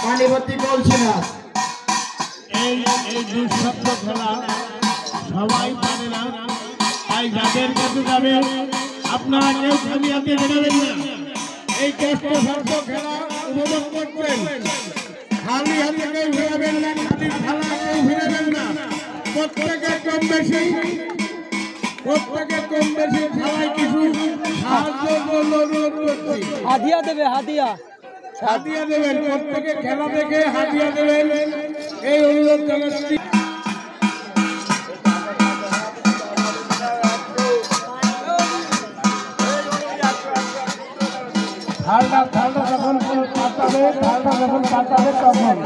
পানিপত্তি কলসিনাথ এই দুঃশব্দ খেলা সবাই পারে না, তাই যাদের কাছে যাবে আপনারা কেউ খালি হাতে বেরোবেন না। এই কষ্টসাধ্য খেলা উপভোগ করবেন, খালি হাতে কেউ ফেরাবেন না, খালি খেলা কেউ ফেরাবেন না। প্রত্যেকে কম বেশি খেলায় কিছু সাহায্য অনুরোধ করছি। হাদিয়া দেবে, হাদিয়া দেবেন, প্রত্যেকে খেলা দেখে হাদিয়া দেবেন এই অনুরোধ জানাচ্ছি। থালটা যখন পাতাবে তখন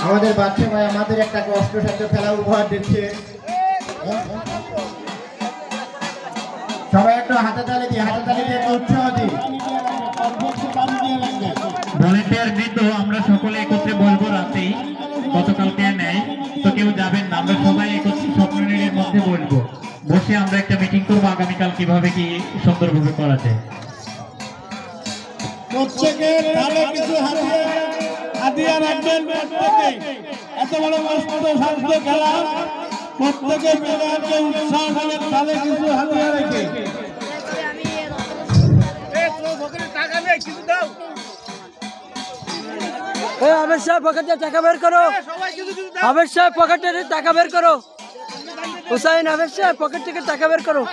আমাদের বাচ্চা ভাই আমাদের একটা কষ্টসাধ্য খেলা উপহার দিচ্ছে। সবাই একটু হাতে দিয়ে একটু উৎসাহ দিই। ভলেন্টিয়ার বৃন্দ আমরা সকলে একত্রে বলবো রাতেই গতকালকে নেয় তো কেউ যাবেন না, আমরা সবাই একত্রে স্বপ্নের মধ্যে বলবো, বসে আমরা একটা মিটিং করবো আগামীকাল কিভাবে কি সুন্দরভাবে করা যায়। প্রত্যেকের ধারে কিছু হাদিয়া রাখবেন, প্রত্যেকে এত বড় কষ্টসাধ্য খেলা প্রত্যেকে মেয়েদেরকে উৎসাহ দেবেন, তাহলে কিছু হাদিয়া রেখে। আবেদ সাহেব পকেটে টাকা বের করো, আবেদ সাহেব পকেটে টাকা বের করো, হুসাইন আবেদ সাহেব পকেট থেকে টাকা বের করো,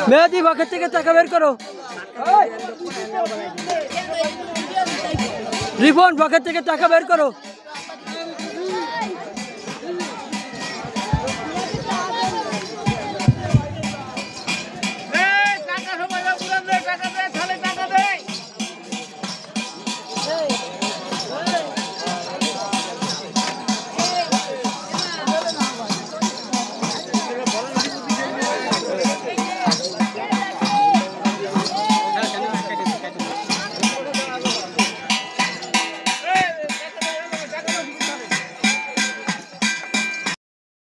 মেহেদি পকেট থেকে টাকা বের করো, রিপন পকেট থেকে টাকা বের করো।